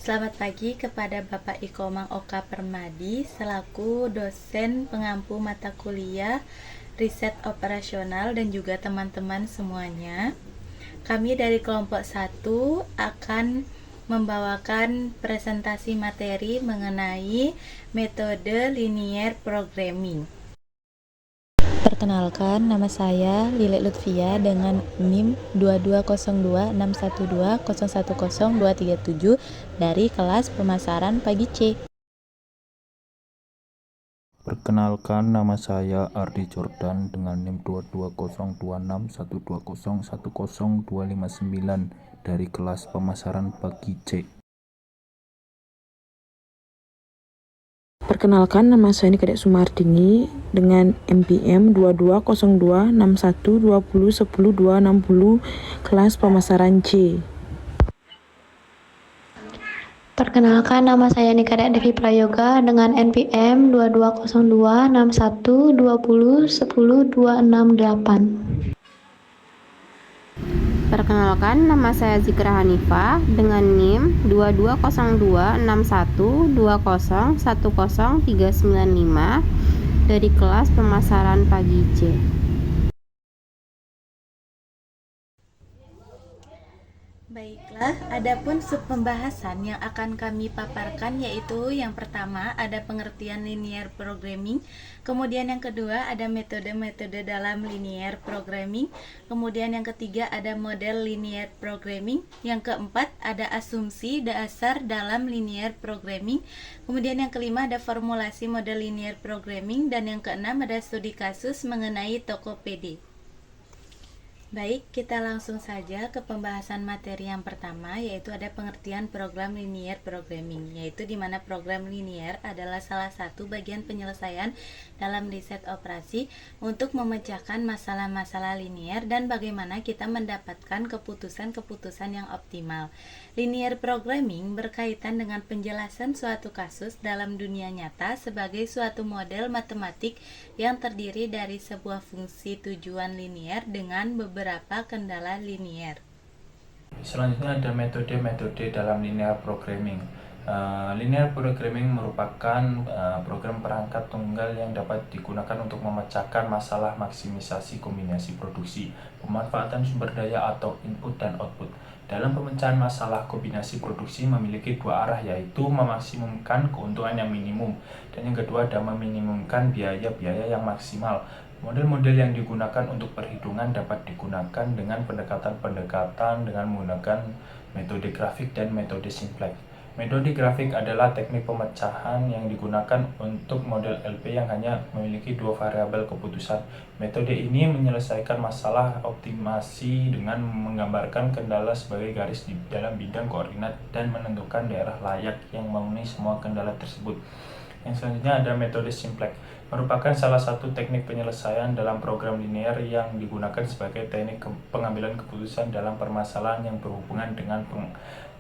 Selamat pagi kepada Bapak Ikomang Oka Permadi selaku dosen pengampu mata kuliah riset operasional dan juga teman-teman semuanya. Kami dari kelompok 1 akan membawakan presentasi materi mengenai metode linear programming. Perkenalkan, nama saya Lile Lutfia dengan NIM 22026120100237 dari kelas pemasaran pagi C. Perkenalkan, nama saya Ardi Jordan dengan NIM 22026120100259 dari kelas pemasaran pagi C. Perkenalkan, nama saya Nikadek Sumardini dengan NPM 22026120100260 kelas pemasaran C. Perkenalkan, nama saya Nikadek Devi Prayoga dengan NPM 22026120100268. Perkenalkan, nama saya Zikra Hanifah dengan NIM 22026120101395 dari kelas pemasaran pagi C. Baiklah, adapun sub pembahasan yang akan kami paparkan yaitu yang pertama ada pengertian linear programming, kemudian yang kedua ada metode-metode dalam linear programming, kemudian yang ketiga ada model linear programming, yang keempat ada asumsi dasar dalam linear programming, kemudian yang kelima ada formulasi model linear programming, dan yang keenam ada studi kasus mengenai Tokopedia. Baik, kita langsung saja ke pembahasan materi yang pertama, yaitu ada pengertian program linear programming, yaitu di mana program linear adalah salah satu bagian penyelesaian dalam riset operasi untuk memecahkan masalah-masalah linear dan bagaimana kita mendapatkan keputusan-keputusan yang optimal. Linear programming berkaitan dengan penjelasan suatu kasus dalam dunia nyata sebagai suatu model matematik yang terdiri dari sebuah fungsi tujuan linear dengan beberapa kendala linear. Selanjutnya ada metode-metode dalam linear programming. Linear programming merupakan program perangkat tunggal yang dapat digunakan untuk memecahkan masalah maksimisasi kombinasi produksi, pemanfaatan sumber daya atau input dan output. Dalam pemecahan masalah kombinasi produksi memiliki dua arah, yaitu memaksimumkan keuntungan yang minimum dan yang kedua adalah meminimumkan biaya-biaya yang maksimal. Model-model yang digunakan untuk perhitungan dapat digunakan dengan pendekatan-pendekatan dengan menggunakan metode grafik dan metode simplex. Metode grafik adalah teknik pemecahan yang digunakan untuk model LP yang hanya memiliki dua variabel keputusan. Metode ini menyelesaikan masalah optimasi dengan menggambarkan kendala sebagai garis di dalam bidang koordinat dan menentukan daerah layak yang memenuhi semua kendala tersebut. Yang selanjutnya ada metode simplex, merupakan salah satu teknik penyelesaian dalam program linear yang digunakan sebagai teknik pengambilan keputusan dalam permasalahan yang berhubungan dengan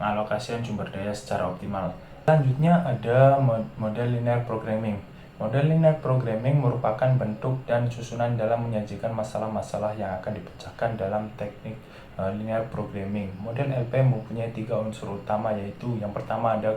pengalokasian sumber daya secara optimal. Selanjutnya ada model linear programming. Model linear programming merupakan bentuk dan susunan dalam menyajikan masalah-masalah yang akan dipecahkan dalam teknik linear programming. Model LP mempunyai tiga unsur utama, yaitu yang pertama ada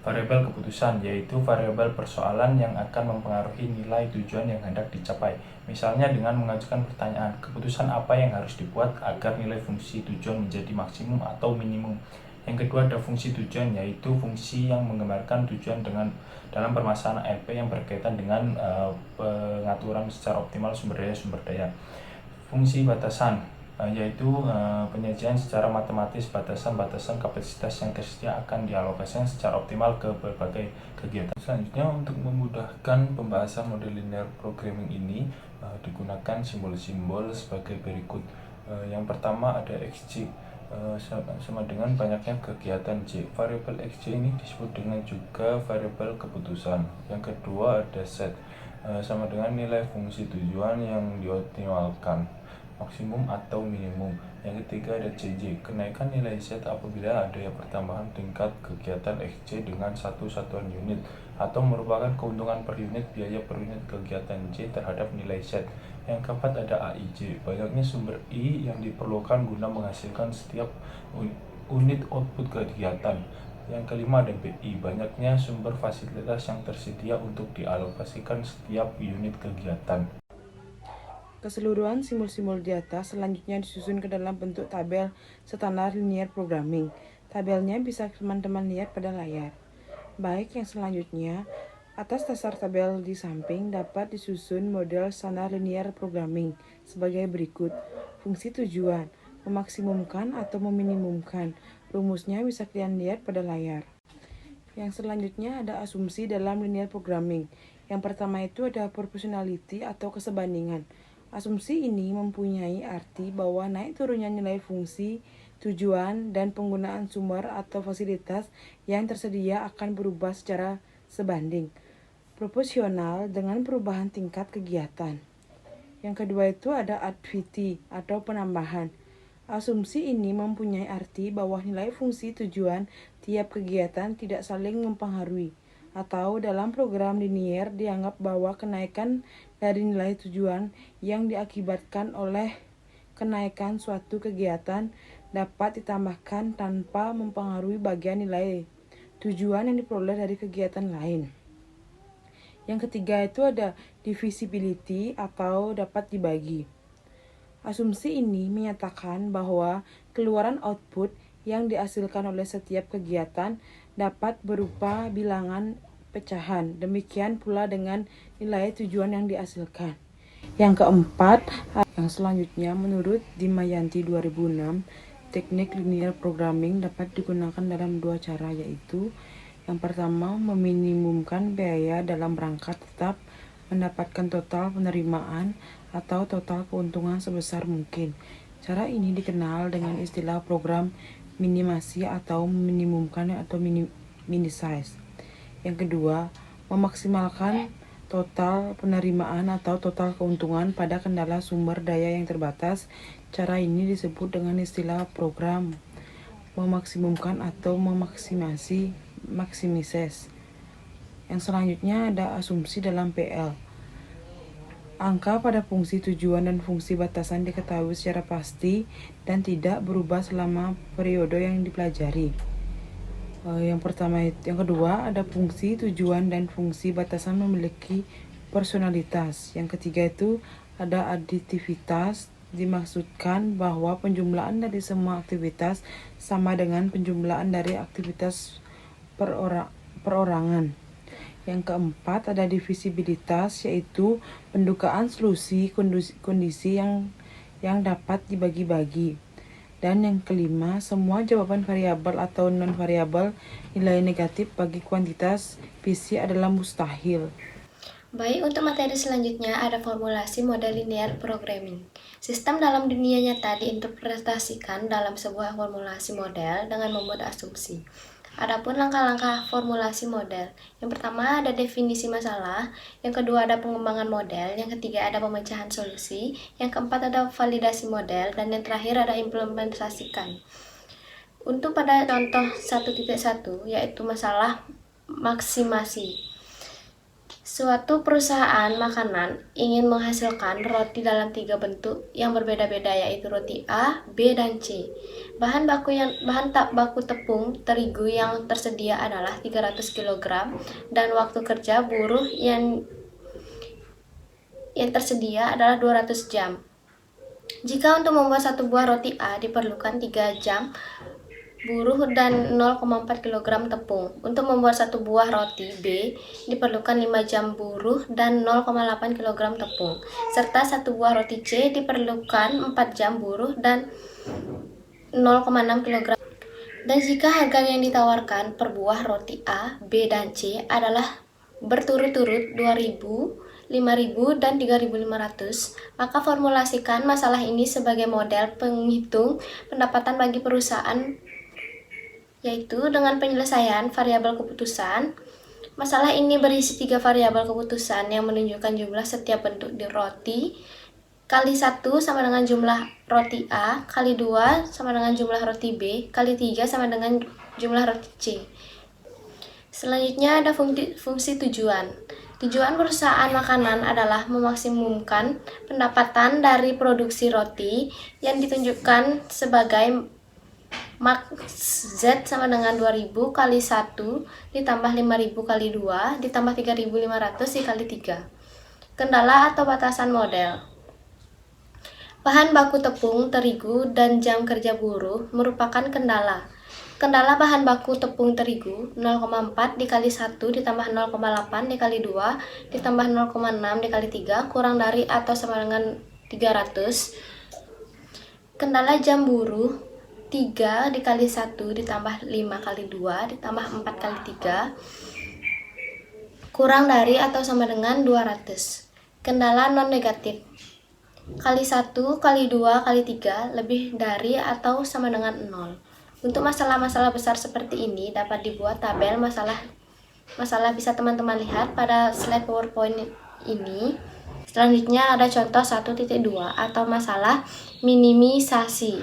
variabel keputusan, yaitu variabel persoalan yang akan mempengaruhi nilai tujuan yang hendak dicapai. Misalnya dengan mengajukan pertanyaan, keputusan apa yang harus dibuat agar nilai fungsi tujuan menjadi maksimum atau minimum. Yang kedua ada fungsi tujuan, yaitu fungsi yang menggambarkan tujuan dalam permasalahan LP yang berkaitan dengan pengaturan secara optimal sumber daya. Fungsi batasan, yaitu penyajian secara matematis batasan-batasan kapasitas yang tersedia akan dialokasikan secara optimal ke berbagai kegiatan. Selanjutnya, untuk memudahkan pembahasan model linear programming ini digunakan simbol-simbol sebagai berikut. Yang pertama ada XJ, sama dengan banyaknya kegiatan J. Variabel XJ ini disebut dengan juga variabel keputusan. Yang kedua ada set, sama dengan nilai fungsi tujuan yang dioptimalkan, maksimum atau minimum. Yang ketiga ada CJ, kenaikan nilai Z apabila ada pertambahan tingkat kegiatan XJ dengan satu satuan unit atau merupakan keuntungan per unit biaya per unit kegiatan J terhadap nilai Z. Yang keempat ada AIJ, banyaknya sumber I yang diperlukan guna menghasilkan setiap unit output kegiatan. Yang kelima ada BI, banyaknya sumber fasilitas yang tersedia untuk dialokasikan setiap unit kegiatan. Keseluruhan simbol-simbol di atas selanjutnya disusun ke dalam bentuk tabel standar linear programming. Tabelnya bisa teman-teman lihat pada layar. Baik, yang selanjutnya, atas dasar tabel di samping dapat disusun model standar linear programming sebagai berikut. Fungsi tujuan, memaksimumkan atau meminimumkan. Rumusnya bisa kalian lihat pada layar. Yang selanjutnya ada asumsi dalam linear programming. Yang pertama itu ada proportionality atau kesebandingan. Asumsi ini mempunyai arti bahwa naik turunnya nilai fungsi, tujuan, dan penggunaan sumber atau fasilitas yang tersedia akan berubah secara sebanding, proporsional dengan perubahan tingkat kegiatan. Yang kedua itu ada additivity atau penambahan. Asumsi ini mempunyai arti bahwa nilai fungsi tujuan tiap kegiatan tidak saling mempengaruhi, atau dalam program linier dianggap bahwa kenaikan dari nilai tujuan yang diakibatkan oleh kenaikan suatu kegiatan dapat ditambahkan tanpa mempengaruhi bagian nilai tujuan yang diperoleh dari kegiatan lain. Yang ketiga itu ada divisibility atau dapat dibagi. Asumsi ini menyatakan bahwa keluaran output yang dihasilkan oleh setiap kegiatan dapat berupa bilangan pecahan, demikian pula dengan nilai tujuan yang dihasilkan. Yang keempat, yang selanjutnya menurut Dimayanti 2006, teknik linear programming dapat digunakan dalam dua cara, yaitu yang pertama meminimumkan biaya dalam rangka tetap mendapatkan total penerimaan atau total keuntungan sebesar mungkin. Cara ini dikenal dengan istilah program minimasi atau minimumkan atau minimize. Yang kedua, memaksimalkan total penerimaan atau total keuntungan pada kendala sumber daya yang terbatas. Cara ini disebut dengan istilah program memaksimumkan atau memaksimasi, maximize. Yang selanjutnya ada asumsi dalam PL. Angka pada fungsi tujuan dan fungsi batasan diketahui secara pasti dan tidak berubah selama periode yang dipelajari. Yang kedua ada fungsi tujuan dan fungsi batasan memiliki personalitas. Yang ketiga itu ada aditivitas, dimaksudkan bahwa penjumlahan dari semua aktivitas sama dengan penjumlahan dari aktivitas perorangan. Yang keempat ada divisibilitas, yaitu pendukaan solusi kondisi yang dapat dibagi-bagi. Dan yang kelima, semua jawaban variabel atau non-variabel nilai negatif bagi kuantitas visi adalah mustahil. Baik, untuk materi selanjutnya ada formulasi model linear programming. Sistem dalam dunia nyata diinterpretasikan dalam sebuah formulasi model dengan membuat asumsi. Adapun langkah-langkah formulasi model. Yang pertama ada definisi masalah, yang kedua ada pengembangan model, yang ketiga ada pemecahan solusi, yang keempat ada validasi model, dan yang terakhir ada implementasikan. Untuk pada contoh 1.1 yaitu masalah maksimasi. Suatu perusahaan makanan ingin menghasilkan roti dalam 3 bentuk yang berbeda-beda, yaitu roti A, B, dan C. Bahan baku tepung terigu yang tersedia adalah 300 kg dan waktu kerja buruh yang tersedia adalah 200 jam. Jika untuk membuat satu buah roti A diperlukan 3 jam buruh dan 0,4 kg tepung. Untuk membuat satu buah roti B diperlukan 5 jam buruh dan 0,8 kg tepung. Serta satu buah roti C diperlukan 4 jam buruh dan 0,6 kg. Dan jika harga yang ditawarkan per buah roti A, B, dan C adalah berturut-turut 2.000, 5.000, dan 3.500, maka formulasikan masalah ini sebagai model penghitung pendapatan bagi perusahaan, yaitu dengan penyelesaian variabel keputusan. Masalah ini berisi 3 variabel keputusan yang menunjukkan jumlah setiap bentuk di roti, kali 1 sama dengan jumlah roti A, kali 2 sama dengan jumlah roti B, kali 3 sama dengan jumlah roti C. Selanjutnya ada fungsi tujuan. Tujuan perusahaan makanan adalah memaksimumkan pendapatan dari produksi roti yang ditunjukkan sebagai Maks Z sama dengan 2000 kali 1 ditambah 5000 kali 2 ditambah 3500 dikali 3. Kendala atau batasan model. Bahan baku tepung, terigu, dan jam kerja buruh merupakan kendala. Kendala bahan baku tepung terigu 0,4 dikali 1 ditambah 0,8 dikali 2 ditambah 0,6 dikali 3 kurang dari atau sama dengan 300. Kendala jam buruh 3 dikali 1 ditambah 5 kali 2 ditambah 4 kali 3 kurang dari atau sama dengan 200. Kendala non negatif kali 1 kali 2 kali 3 lebih dari atau sama dengan 0. Untuk masalah-masalah besar seperti ini dapat dibuat tabel masalah bisa teman-teman lihat pada slide PowerPoint ini. Selanjutnya ada contoh 1.2 atau masalah minimisasi,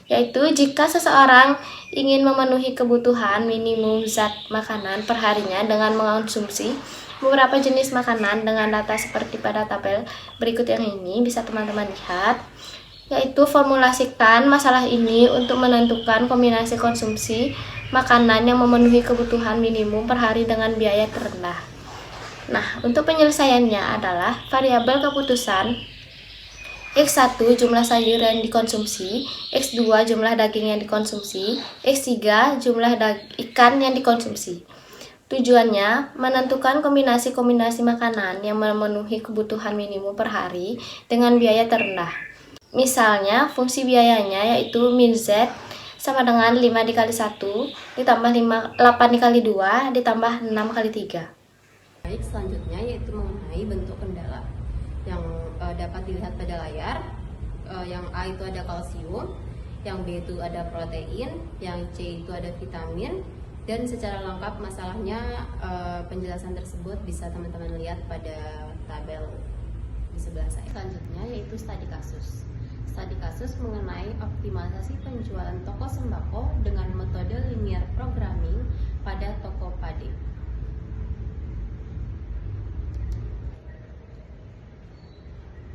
yaitu jika seseorang ingin memenuhi kebutuhan minimum zat makanan perharinya dengan mengonsumsi beberapa jenis makanan dengan data seperti pada tabel berikut yang ini bisa teman-teman lihat, yaitu formulasikan masalah ini untuk menentukan kombinasi konsumsi makanan yang memenuhi kebutuhan minimum per hari dengan biaya terendah. Nah, untuk penyelesaiannya adalah variabel keputusan X1 jumlah sayur yang dikonsumsi, X2 jumlah daging yang dikonsumsi, X3 jumlah ikan yang dikonsumsi. Tujuannya menentukan kombinasi-kombinasi makanan yang memenuhi kebutuhan minimum per hari dengan biaya terendah. Misalnya, fungsi biayanya yaitu min Z sama dengan 5 dikali 1 ditambah 8 dikali 2 ditambah 6 kali 3. Baik, selanjutnya yaitu mengenai bentuk kendala yang dapat dilihat pada layar. Yang A itu ada kalsium, yang B itu ada protein, yang C itu ada vitamin, dan secara lengkap masalahnya penjelasan tersebut bisa teman-teman lihat pada tabel di sebelah saya. Selanjutnya yaitu studi kasus. Studi kasus mengenai optimalisasi penjualan toko sembako dengan metode linear programming pada Tokopedia.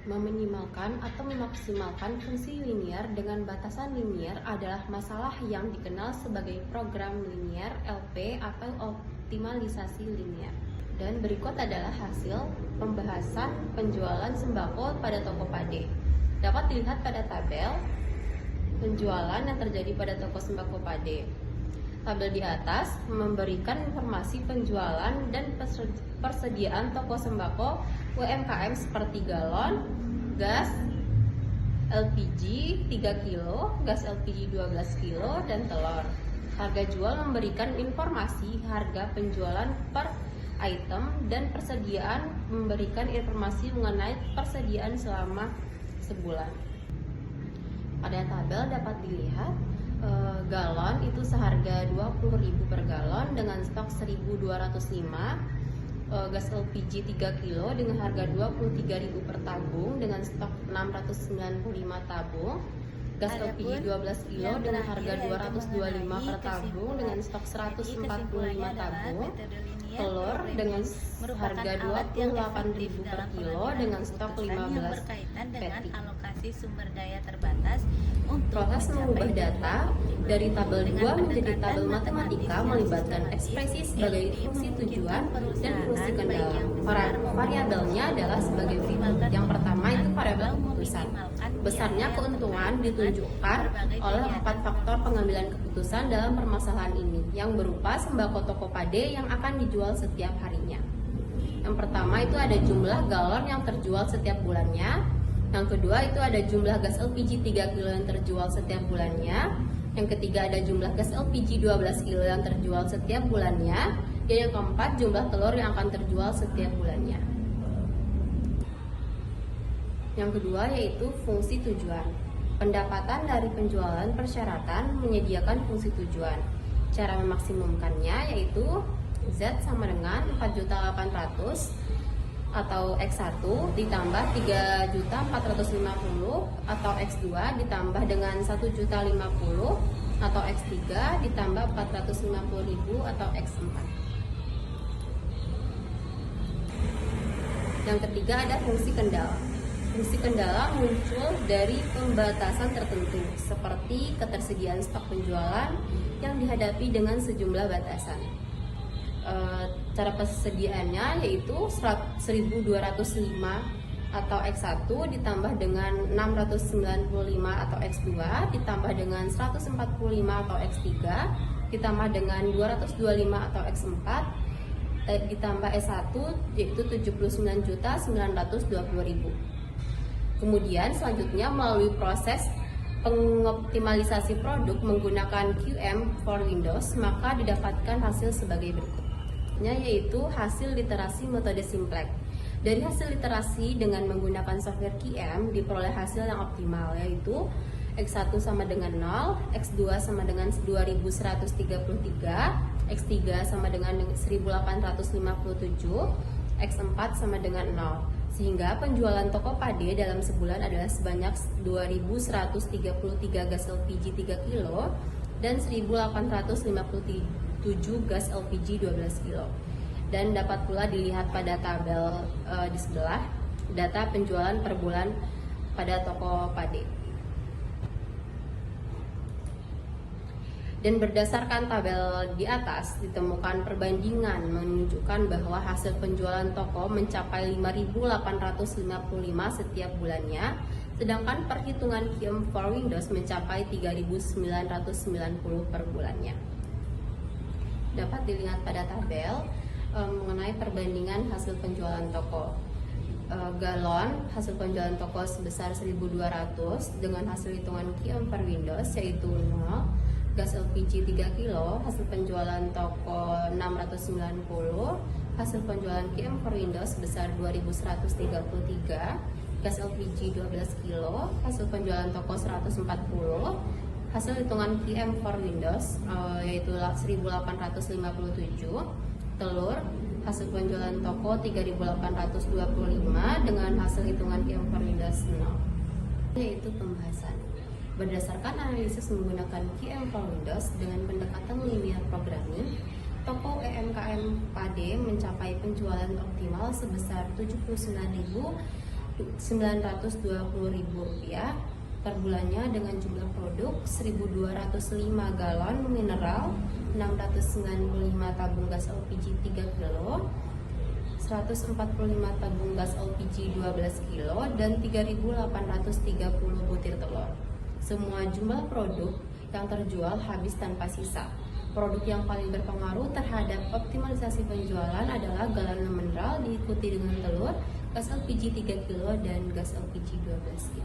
Meminimalkan atau memaksimalkan fungsi linear dengan batasan linear adalah masalah yang dikenal sebagai program linear LP atau optimalisasi linear. Dan berikut adalah hasil pembahasan penjualan sembako pada Tokopedia. Dapat dilihat pada tabel penjualan yang terjadi pada toko sembako Pade. Tabel di atas memberikan informasi penjualan dan persediaan toko sembako UMKM seperti galon, gas LPG 3 kilo, gas LPG 12 kilo, dan telur. Harga jual memberikan informasi harga penjualan per item dan persediaan memberikan informasi mengenai persediaan selama sebulan. Pada tabel dapat dilihat galon itu seharga 20.000 per galon dengan stok 1.205, gas LPG 3 kilo dengan harga 23.000 per tabung dengan stok 695 tabung, gas LPG 12 kilo dengan harga 225 per tabung dengan stok 145 tabung, telur dengan harga 28.000 per kilo dengan stok 15 peti. Alokasi sumber daya terbatas untuk Proses mengubah data dari tabel 2 menjadi tabel matematika melibatkan ekspresi sebagai fungsi tujuan dan fungsi kendala. Variabelnya adalah sebagai berikut. Yang pertama itu variabel keputusan. Besarnya keuntungan ditunjukkan oleh 4 faktor pengambilan keputusan dalam permasalahan ini, yang berupa sembako Tokopedia yang akan dijual setiap harinya. Yang pertama itu ada jumlah galon yang terjual setiap bulannya. Yang kedua itu ada jumlah gas LPG 3 kilo yang terjual setiap bulannya. Yang ketiga ada jumlah gas LPG 12 kilo yang terjual setiap bulannya. Dan yang keempat jumlah telur yang akan terjual setiap bulannya. Yang kedua yaitu fungsi tujuan. Pendapatan dari penjualan persyaratan menyediakan fungsi tujuan. Cara memaksimumkannya yaitu Z sama dengan 4.800.000 atau X1 ditambah 3.450.000 atau X2 ditambah dengan 1.050.000 atau X3 ditambah 450.000 atau X4. Yang ketiga ada fungsi kendala. Sisi kendala muncul dari pembatasan tertentu, seperti ketersediaan stok penjualan yang dihadapi dengan sejumlah batasan. Cara persediaannya yaitu 1205 atau X1 ditambah dengan 695 atau X2 ditambah dengan 145 atau X3 ditambah dengan 225 atau X4 ditambah S1 yaitu 79.920.000. Kemudian selanjutnya melalui proses pengoptimalisasi produk menggunakan QM for Windows, maka didapatkan hasil sebagai berikutnya, yaitu hasil literasi metode simplex. Dari hasil literasi dengan menggunakan software QM diperoleh hasil yang optimal, yaitu X1 sama dengan 0, X2 sama dengan 2133, X3 sama dengan 1857, X4 sama dengan 0. Sehingga penjualan Tokopedia dalam sebulan adalah sebanyak 2133 gas LPG 3 kg dan 1857 gas LPG 12 kg. Dan dapat pula dilihat pada tabel di sebelah data penjualan per bulan pada Tokopedia. Dan berdasarkan tabel di atas ditemukan perbandingan menunjukkan bahwa hasil penjualan toko mencapai 5.855 setiap bulannya, sedangkan perhitungan QM for Windows mencapai 3.990 per bulannya. Dapat dilihat pada tabel mengenai perbandingan hasil penjualan toko. Galon hasil penjualan toko sebesar 1.200 dengan hasil hitungan QM for Windows yaitu 0. Gas LPG 3 kg, hasil penjualan toko 690, hasil penjualan QM for Windows sebesar 2133, gas LPG 12 kg, hasil penjualan toko 140, hasil hitungan QM for Windows yaitu 1857, telur, hasil penjualan toko 3825 dengan hasil hitungan QM for Windows 0, yaitu pembahasan. Berdasarkan analisis menggunakan QM for Windows dengan pendekatan linear programming, toko EMKM Pade mencapai penjualan optimal sebesar Rp79.920.000 per bulannya dengan jumlah produk 1.205 galon mineral, 695 tabung gas LPG 3 kg, 145 tabung gas LPG 12 kg, dan 3.830 butir telur. Semua jumlah produk yang terjual habis tanpa sisa. Produk yang paling berpengaruh terhadap optimalisasi penjualan adalah galon mineral diikuti dengan telur, gas LPG 3 kg dan gas LPG 12 kg.